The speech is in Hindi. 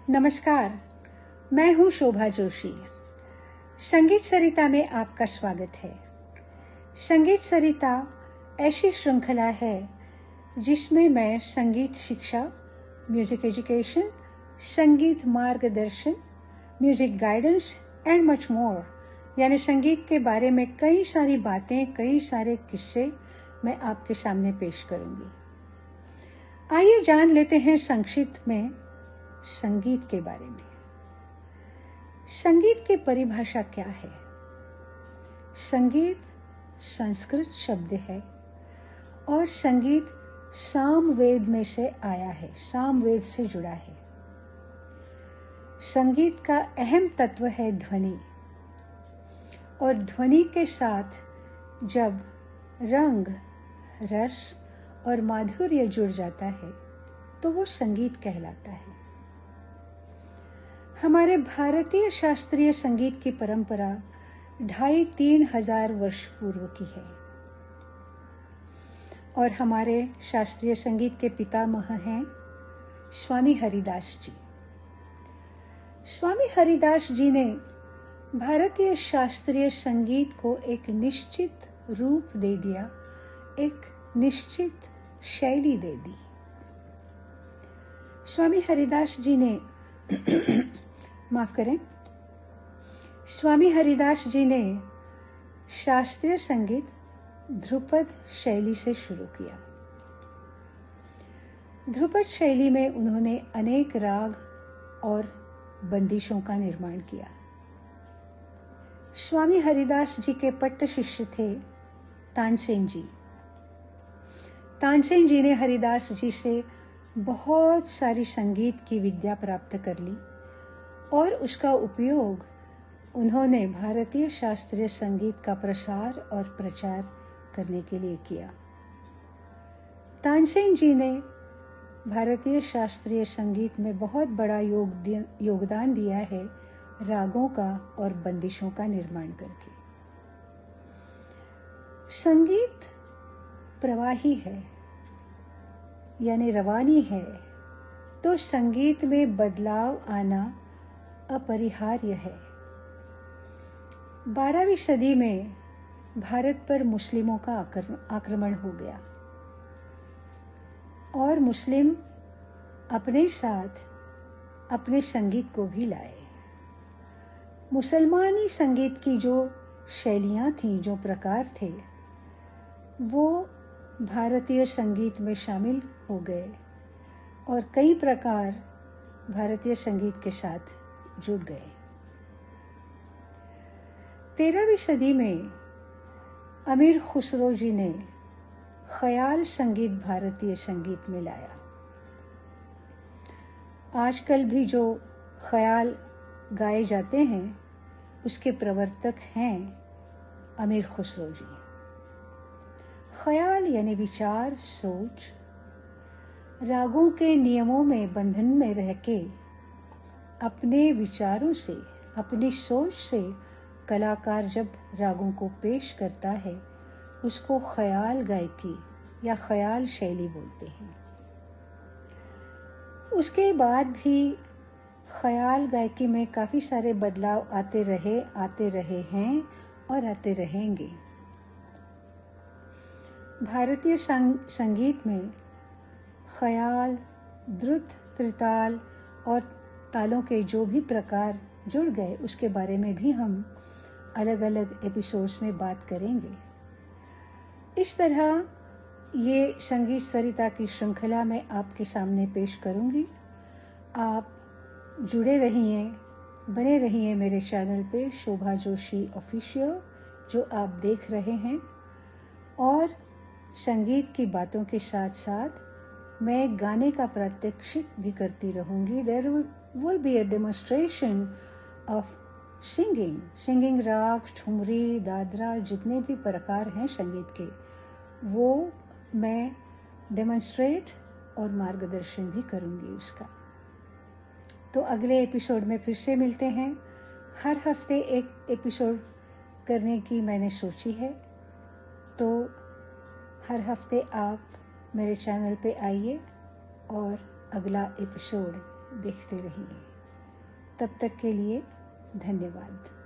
नमस्कार, मैं हूँ शोभा जोशी। संगीत सरिता में आपका स्वागत है। संगीत सरिता ऐसी श्रृंखला है जिसमें मैं संगीत शिक्षा, म्यूजिक एजुकेशन, संगीत मार्गदर्शन, music guidance and much more यानी संगीत के बारे में कई सारी बातें, कई सारे किस्से मैं आपके सामने पेश करूंगी। आइए जान लेते हैं संक्षिप्त में संगीत के बारे में। संगीत की परिभाषा क्या है? संगीत संस्कृत शब्द है और संगीत सामवेद में से आया है, सामवेद से जुड़ा है। संगीत का अहम तत्व है ध्वनि, और ध्वनि के साथ जब रंग, रस और माधुर्य जुड़ जाता है तो वो संगीत कहलाता है। हमारे भारतीय शास्त्रीय संगीत की परंपरा 2,500-3 हजार वर्ष पूर्व की है और हमारे शास्त्रीय संगीत के पितामह हैं स्वामी हरिदास जी। स्वामी हरिदास जी ने भारतीय शास्त्रीय संगीत को एक निश्चित रूप दे दिया, एक निश्चित शैली दे दी। स्वामी हरिदास जी ने माफ करें, स्वामी हरिदास जी ने शास्त्रीय संगीत ध्रुपद शैली से शुरू किया। ध्रुपद शैली में उन्होंने अनेक राग और बंदिशों का निर्माण किया। स्वामी हरिदास जी के पट्ट शिष्य थे तानसेन जी। तानसेन जी ने हरिदास जी से बहुत सारी संगीत की विद्या प्राप्त कर ली और उसका उपयोग उन्होंने भारतीय शास्त्रीय संगीत का प्रसार और प्रचार करने के लिए किया। तानसेन जी ने भारतीय शास्त्रीय संगीत में बहुत बड़ा योगदान दिया है रागों का और बंदिशों का निर्माण करके। संगीत प्रवाही है यानी रवानी है, तो संगीत में बदलाव आना अपरिहार्य है। 12वीं सदी में भारत पर मुस्लिमों का आक्रमण हो गया और मुस्लिम अपने साथ अपने संगीत को भी लाए। मुसलमानी संगीत की जो शैलियां थीं, जो प्रकार थे, वो भारतीय संगीत में शामिल हो गए और कई प्रकार भारतीय संगीत के साथ जुड़ गए। 13वीं सदी में अमीर खुसरो जी ने ख्याल संगीत भारतीय संगीत में लाया। आजकल भी जो ख्याल गाए जाते हैं उसके प्रवर्तक हैं अमीर खुसरो जी। ख्याल यानी विचार, सोच, रागों के नियमों में बंधन में रह के अपने विचारों से, अपनी सोच से कलाकार जब रागों को पेश करता है उसको ख्याल गायकी या ख्याल शैली बोलते हैं। उसके बाद भी ख्याल गायकी में काफ़ी सारे बदलाव आते रहे हैं और आते रहेंगे। भारतीय संगीत में ख्याल, द्रुत, त्रिताल और तालों के जो भी प्रकार जुड़ गए उसके बारे में भी हम अलग अलग एपिसोड्स में बात करेंगे। इस तरह ये संगीत सरिता की श्रृंखला मैं आपके सामने पेश करूंगी। आप जुड़े रहिए, बने रहिए मेरे चैनल पे शोभा जोशी ऑफिशियल जो आप देख रहे हैं, और संगीत की बातों के साथ साथ मैं गाने का प्रात्यक्षिक भी करती रहूंगी। There will be a demonstration of singing raga, thumri, Dadra, जितने भी प्रकार हैं संगीत के, वो मैं डेमोन्स्ट्रेट और मार्गदर्शन भी करूंगी उसका। तो अगले एपिसोड में फिर से मिलते हैं। हर हफ्ते एक एपिसोड करने की मैंने सोची है, तो हर हफ्ते आप मेरे चैनल पे आइए और अगला एपिसोड देखते रहिए। तब तक के लिए धन्यवाद।